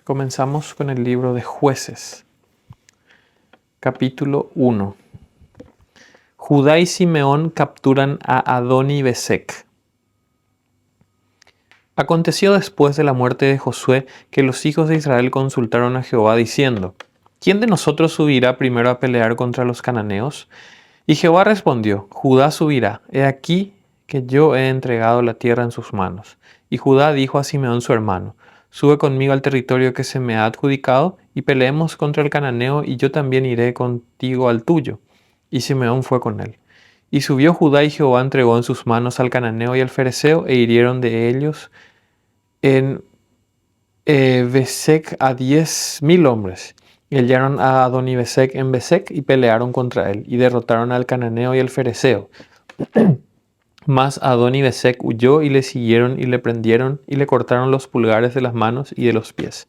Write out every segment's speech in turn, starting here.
Comenzamos con el libro de Jueces, capítulo 1. Judá y Simeón capturan a Adoni-Besec. Aconteció después de la muerte de Josué que los hijos de Israel consultaron a Jehová diciendo: ¿Quién de nosotros subirá primero a pelear contra los cananeos? Y Jehová respondió: Judá subirá. He aquí que yo he entregado la tierra en sus manos. Y Judá dijo a Simeón su hermano: Sube conmigo al territorio que se me ha adjudicado, y peleemos contra el cananeo, y yo también iré contigo al tuyo. Y Simeón fue con él. Y subió Judá, y Jehová entregó en sus manos al cananeo y al fereceo, e hirieron de ellos en Besec a 10,000 hombres. Y hallaron a Adoni-Besec en Besec y pelearon contra él, y derrotaron al cananeo y al fereceo. Mas Adoni-Besec huyó, y le siguieron, y le prendieron, y le cortaron los pulgares de las manos y de los pies.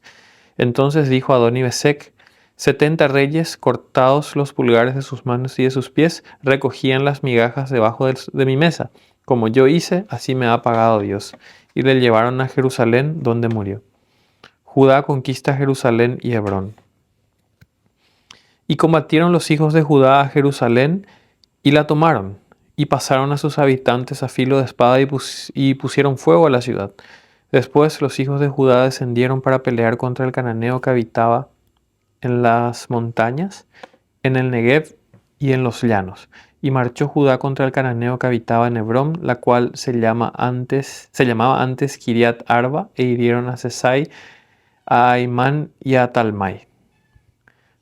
Entonces dijo Adoni-Besec: 70 reyes, cortados los pulgares de sus manos y de sus pies, recogían las migajas debajo de mi mesa. Como yo hice, así me ha pagado Dios. Y le llevaron a Jerusalén, donde murió. Judá conquista Jerusalén y Hebrón. Y combatieron los hijos de Judá a Jerusalén y la tomaron, y pasaron a sus habitantes a filo de espada y pusieron fuego a la ciudad. Después los hijos de Judá descendieron para pelear contra el cananeo que habitaba en las montañas, en el Negev y en los llanos. Y marchó Judá contra el cananeo que habitaba en Hebrón, la cual se llamaba antes Kiriat Arba, e hirieron a Sesai, a Aimán y a Talmai.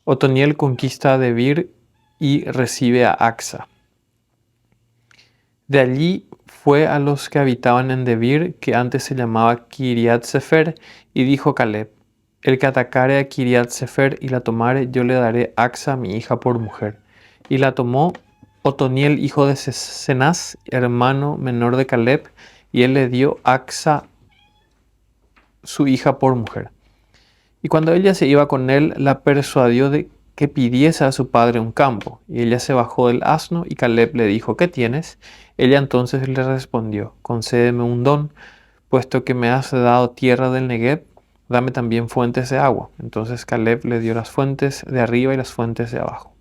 Otoniel conquista a Debir y recibe a Axa. De allí fue a los que habitaban en Debir, que antes se llamaba Kiriat Sefer, y dijo Caleb: El que atacare a Kiriat Sefer y la tomare, yo le daré Axa mi hija por mujer. Y la tomó Otoniel, hijo de Cenaz, hermano menor de Caleb, y él le dio Axa su hija por mujer. Y cuando ella se iba con él, la persuadió de que pidiese a su padre un campo. Y ella se bajó del asno, y Caleb le dijo: ¿Qué tienes? Ella entonces le respondió: Concédeme un don, puesto que me has dado tierra del Negev, dame también fuentes de agua. Entonces Caleb le dio las fuentes de arriba y las fuentes de abajo.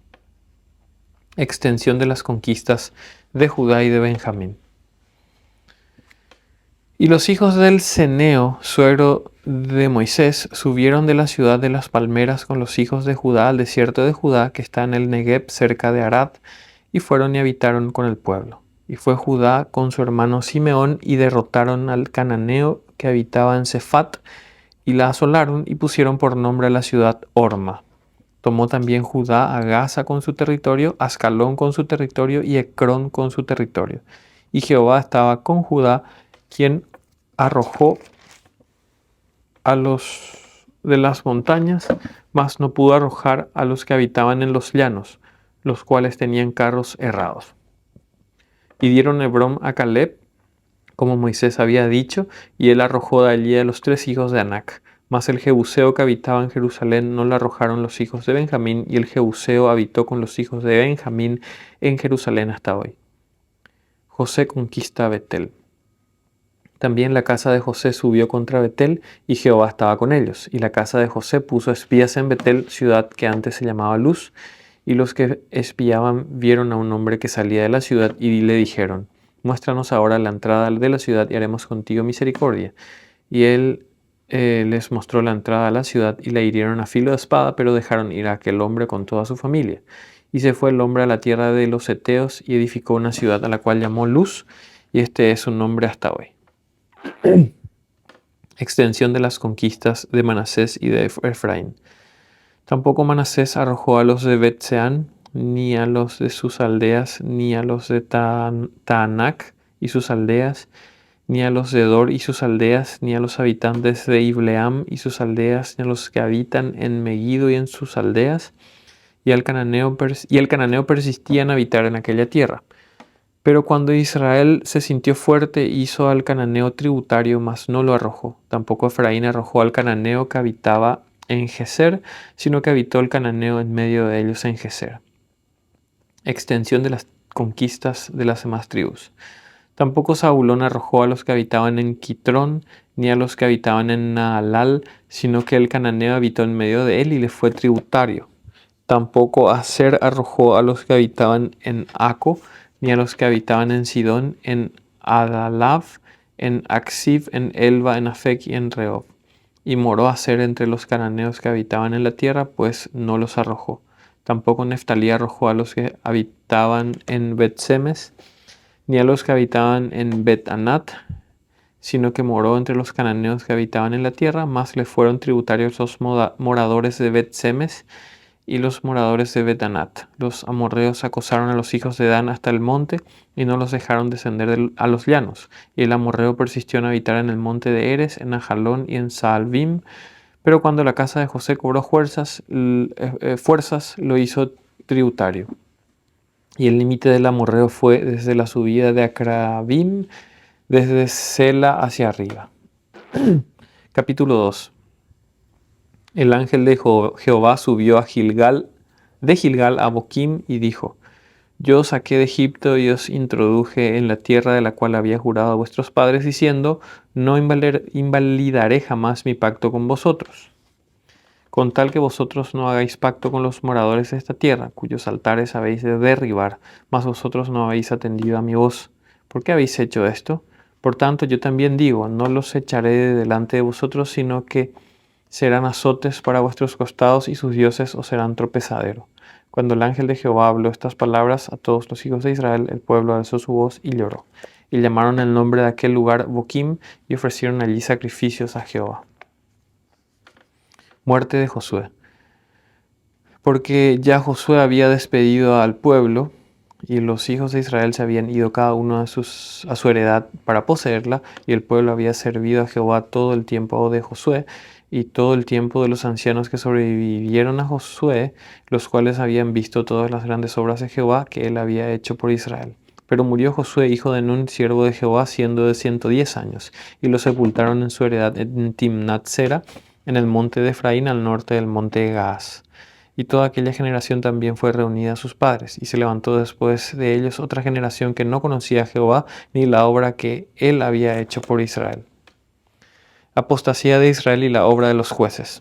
Extensión de las conquistas de Judá y de Benjamín. Y los hijos del Ceneo, suegro de Moisés, subieron de la ciudad de las palmeras con los hijos de Judá al desierto de Judá, que está en el Negev cerca de Arad, y fueron y habitaron con el pueblo. Y fue Judá con su hermano Simeón, y derrotaron al cananeo que habitaba en Cefat, y la asolaron, y pusieron por nombre a la ciudad Orma. Tomó también Judá a Gaza con su territorio, Ascalón con su territorio, y Ecrón con su territorio. Y Jehová estaba con Judá, quien arrojó a los de las montañas, mas no pudo arrojar a los que habitaban en los llanos, los cuales tenían carros errados. Y dieron Hebrón a Caleb, como Moisés había dicho, y él arrojó de allí a los 3 hijos de Anac. Mas el Jebuseo que habitaba en Jerusalén no lo arrojaron los hijos de Benjamín, y el Jebuseo habitó con los hijos de Benjamín en Jerusalén hasta hoy. José conquista a Betel. También la casa de José subió contra Betel, y Jehová estaba con ellos. Y la casa de José puso espías en Betel, ciudad que antes se llamaba Luz. Y los que espiaban vieron a un hombre que salía de la ciudad, y le dijeron: Muéstranos ahora la entrada de la ciudad, y haremos contigo misericordia. Y él les mostró la entrada a la ciudad, y la hirieron a filo de espada, pero dejaron ir a aquel hombre con toda su familia. Y se fue el hombre a la tierra de los heteos, y edificó una ciudad a la cual llamó Luz, y este es su nombre hasta hoy. Extensión de las conquistas de Manasés y de Efraín. Tampoco Manasés arrojó a los de Bet-Seán, ni a los de sus aldeas, ni a los de Taanac y sus aldeas, ni a los de Dor y sus aldeas, ni a los habitantes de Ibleam y sus aldeas, ni a los que habitan en Megiddo y en sus aldeas. Y el cananeo persistía en habitar en aquella tierra. Pero cuando Israel se sintió fuerte, hizo al cananeo tributario, mas no lo arrojó. Tampoco Efraín arrojó al cananeo que habitaba en Geser, sino que habitó el cananeo en medio de ellos en Geser. Extensión de las conquistas de las demás tribus. Tampoco Zabulón arrojó a los que habitaban en Quitrón, ni a los que habitaban en Naalal, sino que el cananeo habitó en medio de él y le fue tributario. Tampoco Aser arrojó a los que habitaban en Aco, ni a los que habitaban en Sidón, en Adalav, en Aksib, en Elba, en Afec y en Rehob. Y moró Aser entre los cananeos que habitaban en la tierra, pues no los arrojó. Tampoco Neftalí arrojó a los que habitaban en Bet-Semes, ni a los que habitaban en Bet-Anat, sino que moró entre los cananeos que habitaban en la tierra, más le fueron tributarios los moradores de Bet-Semes y los moradores de Bet-Anat. Los amorreos acosaron a los hijos de Dan hasta el monte y no los dejaron descender a los llanos. Y el amorreo persistió en habitar en el monte de Eres, en Ajalón y en Saalbim. Pero cuando la casa de José cobró fuerzas, lo hizo tributario. Y el límite del amorreo fue desde la subida de Acrabim, desde Sela hacia arriba. Capítulo 2. El ángel de Jehová subió de Gilgal a Boquim y dijo: Yo os saqué de Egipto y os introduje en la tierra de la cual había jurado a vuestros padres, diciendo: No invalidaré jamás mi pacto con vosotros, con tal que vosotros no hagáis pacto con los moradores de esta tierra, cuyos altares habéis de derribar, mas vosotros no habéis atendido a mi voz. ¿Por qué habéis hecho esto? Por tanto, yo también digo: No los echaré de delante de vosotros, sino que serán azotes para vuestros costados, y sus dioses os serán tropezadero. Cuando el ángel de Jehová habló estas palabras a todos los hijos de Israel, el pueblo alzó su voz y lloró. Y llamaron el nombre de aquel lugar Boquim, y ofrecieron allí sacrificios a Jehová. Muerte de Josué. Porque ya Josué había despedido al pueblo, y los hijos de Israel se habían ido cada uno a su heredad para poseerla, y el pueblo había servido a Jehová todo el tiempo de Josué, y todo el tiempo de los ancianos que sobrevivieron a Josué, los cuales habían visto todas las grandes obras de Jehová que él había hecho por Israel. Pero murió Josué, hijo de Nun, siervo de Jehová, siendo de 110 años, y lo sepultaron en su heredad en Timnat-Sera, en el monte de Efraín, al norte del monte Gaas. Y toda aquella generación también fue reunida a sus padres, y se levantó después de ellos otra generación que no conocía a Jehová ni la obra que él había hecho por Israel. Apostasía de Israel y la obra de los jueces.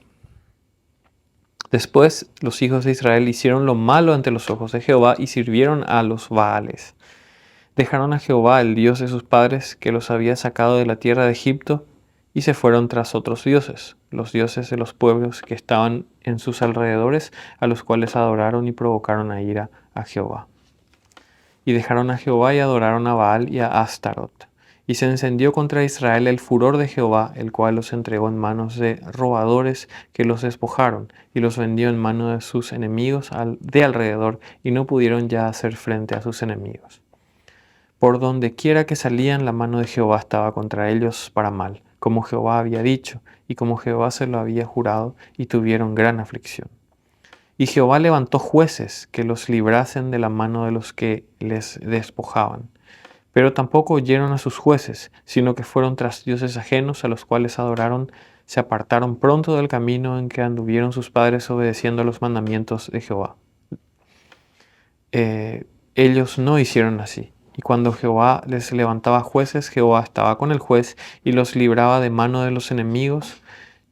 Después los hijos de Israel hicieron lo malo ante los ojos de Jehová y sirvieron a los Baales. Dejaron a Jehová, el Dios de sus padres, que los había sacado de la tierra de Egipto, y se fueron tras otros dioses, los dioses de los pueblos que estaban en sus alrededores, a los cuales adoraron y provocaron a ira a Jehová. Y dejaron a Jehová y adoraron a Baal y a Astarot. Y se encendió contra Israel el furor de Jehová, el cual los entregó en manos de robadores que los despojaron, y los vendió en manos de sus enemigos de alrededor, y no pudieron ya hacer frente a sus enemigos. Por donde quiera que salían, la mano de Jehová estaba contra ellos para mal, como Jehová había dicho, y como Jehová se lo había jurado, y tuvieron gran aflicción. Y Jehová levantó jueces que los librasen de la mano de los que les despojaban. Pero tampoco oyeron a sus jueces, sino que fueron tras dioses ajenos, a los cuales adoraron, se apartaron pronto del camino en que anduvieron sus padres, obedeciendo a los mandamientos de Jehová. Ellos no hicieron así. Y cuando Jehová les levantaba jueces, Jehová estaba con el juez y los libraba de mano de los enemigos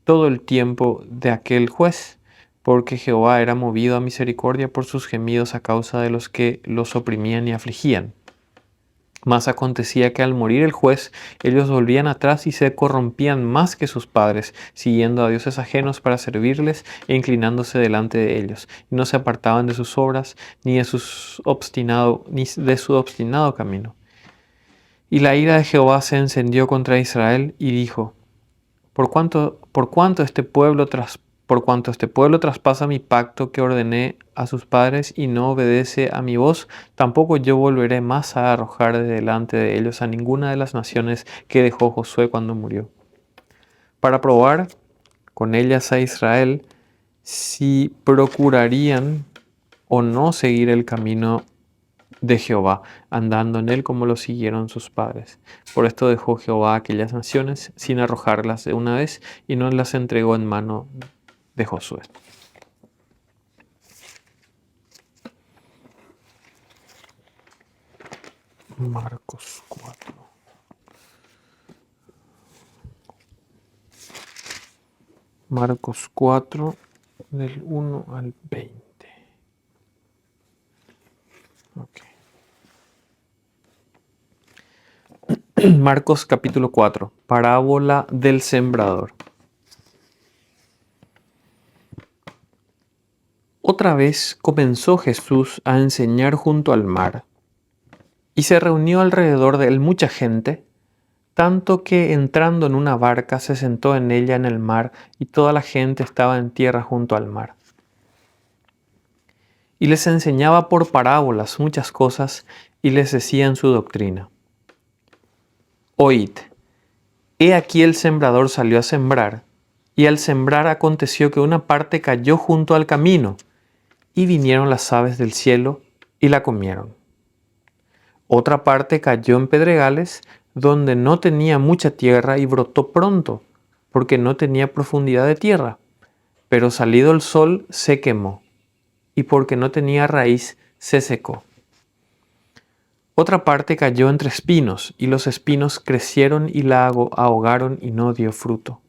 todo el tiempo de aquel juez, porque Jehová era movido a misericordia por sus gemidos a causa de los que los oprimían y afligían. Mas acontecía que al morir el juez, ellos volvían atrás y se corrompían más que sus padres, siguiendo a dioses ajenos para servirles e inclinándose delante de ellos, y no se apartaban de sus obras, ni de su obstinado camino. Y la ira de Jehová se encendió contra Israel, y dijo: Por cuanto este pueblo traspasa mi pacto que ordené a sus padres y no obedece a mi voz, tampoco yo volveré más a arrojar de delante de ellos a ninguna de las naciones que dejó Josué cuando murió, para probar con ellas a Israel si procurarían o no seguir el camino de Jehová, andando en él como lo siguieron sus padres. Por esto dejó Jehová aquellas naciones sin arrojarlas de una vez, y no las entregó en mano de Josué. Marcos 4. Marcos 4, del 1 al 20. Okay. Marcos capítulo 4, parábola del sembrador. Otra vez comenzó Jesús a enseñar junto al mar, y se reunió alrededor de él mucha gente, tanto que entrando en una barca se sentó en ella en el mar, y toda la gente estaba en tierra junto al mar. Y les enseñaba por parábolas muchas cosas, y les decía en su doctrina: Oíd, he aquí el sembrador salió a sembrar, y al sembrar aconteció que una parte cayó junto al camino, y vinieron las aves del cielo y la comieron. Otra parte cayó en pedregales, donde no tenía mucha tierra y brotó pronto, porque no tenía profundidad de tierra. Pero salido el sol se quemó, y porque no tenía raíz se secó. Otra parte cayó entre espinos, y los espinos crecieron y la ahogaron y no dio fruto.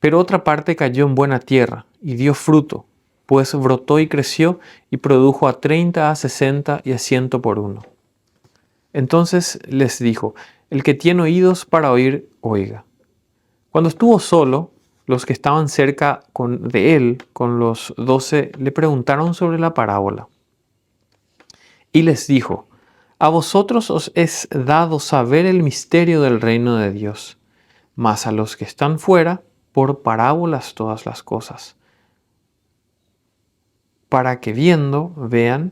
Pero otra parte cayó en buena tierra, y dio fruto, pues brotó y creció, y produjo a 30, a 60 y a 100 por uno. Entonces les dijo: el que tiene oídos para oír, oiga. Cuando estuvo solo, los que estaban cerca de él, con los 12, le preguntaron sobre la parábola. Y les dijo: a vosotros os es dado saber el misterio del reino de Dios, mas a los que están fuera, por parábolas todas las cosas, para que viendo vean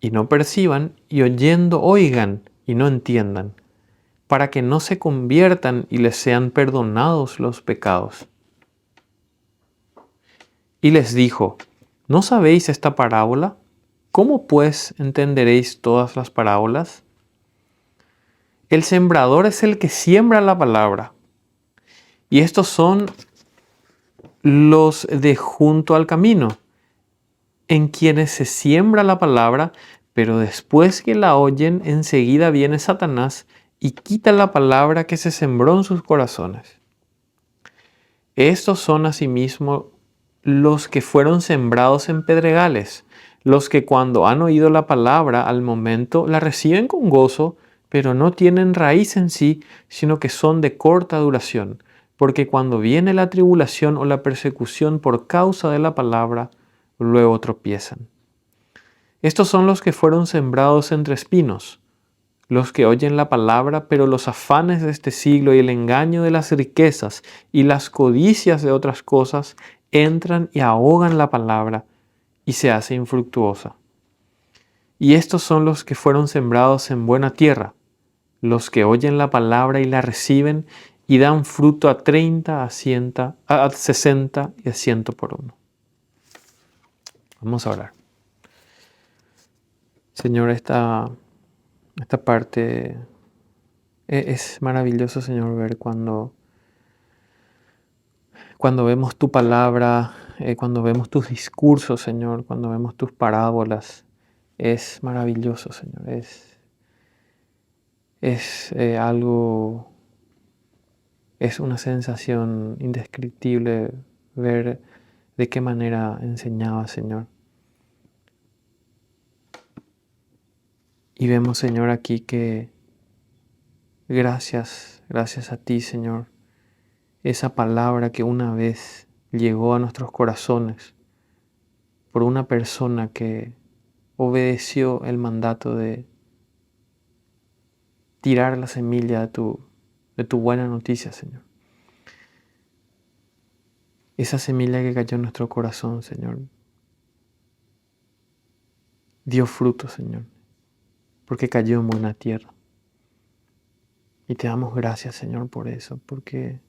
y no perciban, y oyendo oigan y no entiendan, para que no se conviertan y les sean perdonados los pecados. Y les dijo: ¿no sabéis esta parábola? ¿Cómo pues entenderéis todas las parábolas? El sembrador es el que siembra la palabra, y estos son los de junto al camino, en quienes se siembra la palabra, pero después que la oyen, enseguida viene Satanás y quita la palabra que se sembró en sus corazones. Estos son asimismo los que fueron sembrados en pedregales, los que cuando han oído la palabra al momento la reciben con gozo, pero no tienen raíz en sí, sino que son de corta duración, porque cuando viene la tribulación o la persecución por causa de la palabra, luego tropiezan. Estos son los que fueron sembrados entre espinos, los que oyen la palabra, pero los afanes de este siglo y el engaño de las riquezas y las codicias de otras cosas entran y ahogan la palabra y se hace infructuosa. Y estos son los que fueron sembrados en buena tierra, los que oyen la palabra y la reciben y dan fruto a 30, a 100, a 60 y a 100 por uno. Vamos a orar. Señor, esta parte es maravilloso, Señor, ver cuando vemos tu palabra, cuando vemos tus discursos, Señor, cuando vemos tus parábolas. Es maravilloso, Señor. Es algo, es una sensación indescriptible ver de qué manera enseñaba, Señor. Y vemos, Señor, aquí que gracias a ti, Señor, esa palabra que una vez llegó a nuestros corazones por una persona que obedeció el mandato de tirar la semilla de tu buena noticia, Señor. Esa semilla que cayó en nuestro corazón, Señor, dio fruto, Señor, porque cayó en buena tierra. Y te damos gracias, Señor, por eso, porque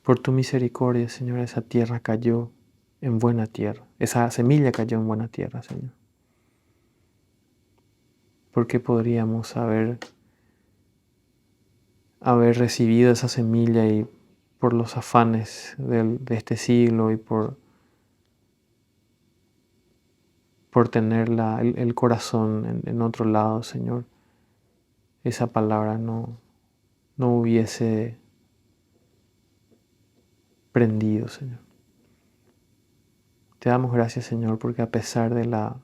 por tu misericordia, Señor, esa tierra cayó en buena tierra. Esa semilla cayó en buena tierra, Señor. Porque podríamos haber recibido esa semilla y por los afanes de este siglo y por tener el corazón en otro lado, Señor, esa palabra no hubiese prendido, Señor. Te damos gracias, Señor, porque a pesar de la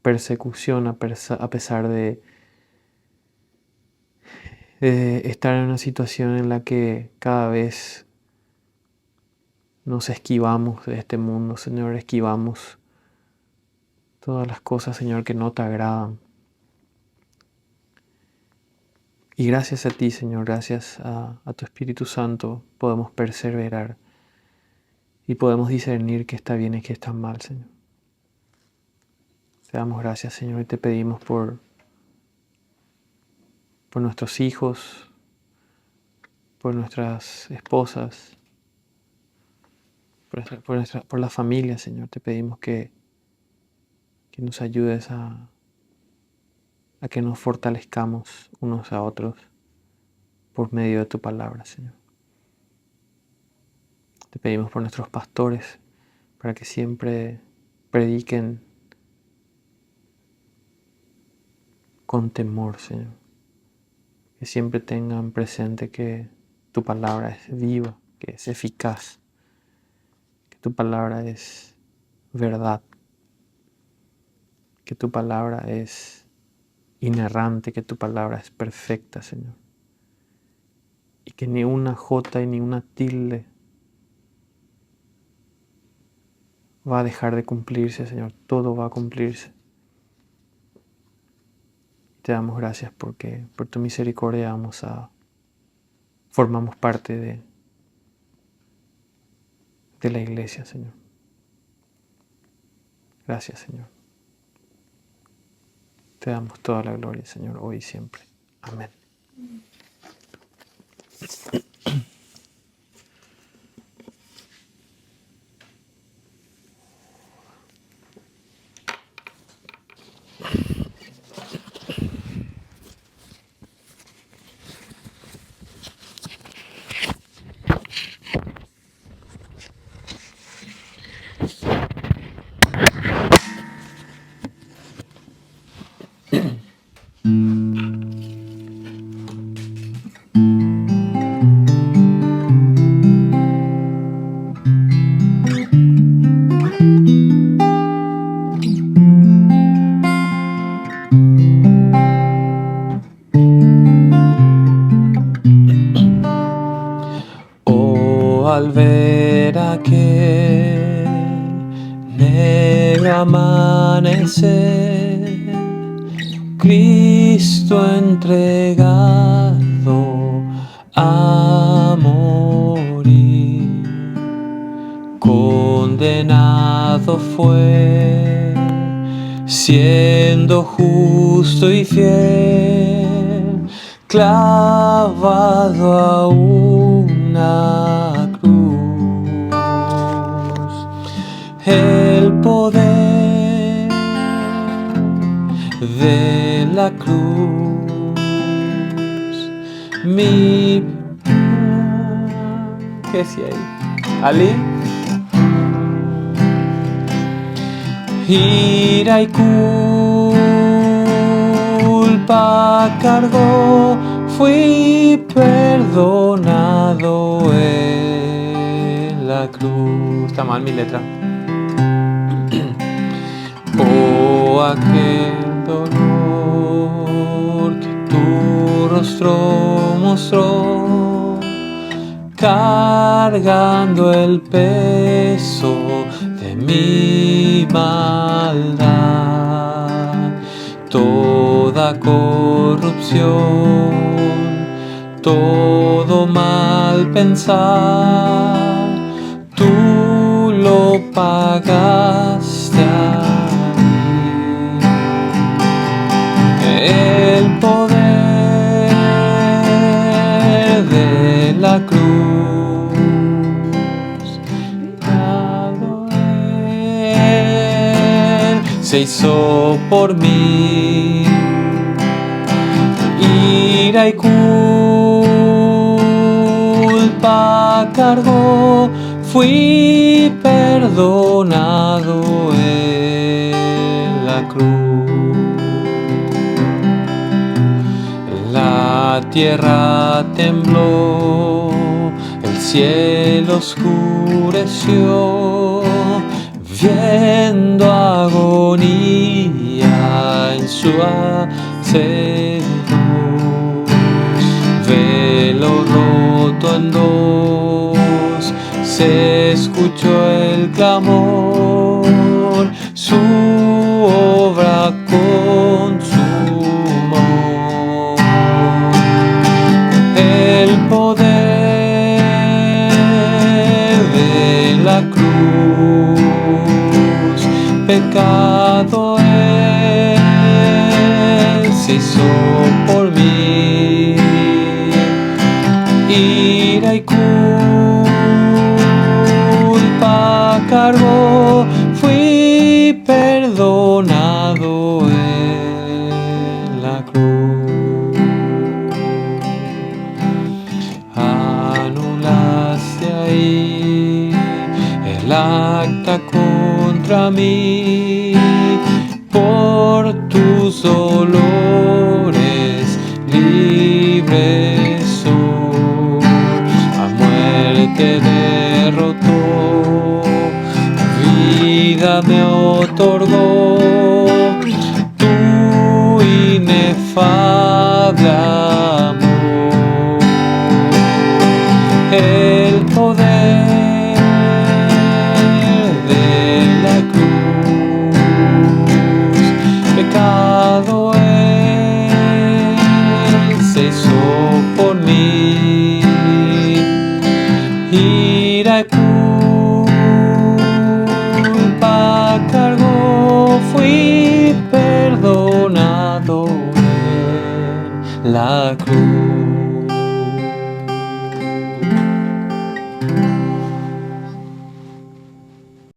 persecución, a pesar de estar en una situación en la que cada vez nos esquivamos de este mundo, Señor, esquivamos todas las cosas, Señor, que no te agradan. Y gracias a ti, Señor, gracias a tu Espíritu Santo, podemos perseverar y podemos discernir qué está bien y qué está mal, Señor. Te damos gracias, Señor, y te pedimos por nuestros hijos, por nuestras esposas, por la familia, Señor. Te pedimos que nos ayudes a que nos fortalezcamos unos a otros por medio de tu palabra, Señor. Te pedimos por nuestros pastores para que siempre prediquen con temor, Señor. Que siempre tengan presente que tu palabra es viva, que es eficaz, que tu palabra es verdad, que tu palabra es inerrante, que tu palabra es perfecta, Señor. Y que ni una jota y ni una tilde va a dejar de cumplirse, Señor. Todo va a cumplirse. Te damos gracias porque por tu misericordia formamos parte de la iglesia, Señor. Gracias, Señor. Te damos toda la gloria, Señor, hoy y siempre. Amén. Al ver aquel negro amanecer, Cristo entregado a morir, condenado fue, siendo justo y fiel, clavado a una cruz. El poder de la cruz, ¿qué decía ahí? ¿Ali? Ira y culpa cargó, fui perdonado en la cruz. Está mal mi letra. Oh, aquel dolor que tu rostro mostró, cargando el peso de mi maldad, toda corrupción, todo mal pensar, tú lo pagaste ahí. El poder de la cruz se hizo por mí. Ira y culpa cargó, fui perdonado en la cruz. La tierra tembló, el cielo cielo oscureció, viendo agonía en su hacedor. Velo roto en dos, se escuchó el clamor, su obra consumó. El poder de la cruz, pecado Él se hizo por mí. Ira y culpa cargó, fui perdonado en la cruz. Anulaste ahí el acta contra mí, por tus dolores libre soy. A muerte derrotó, vida me otorgó, tu inefable amor. El poder de la cruz, pecado Él se hizo por mí. Ira y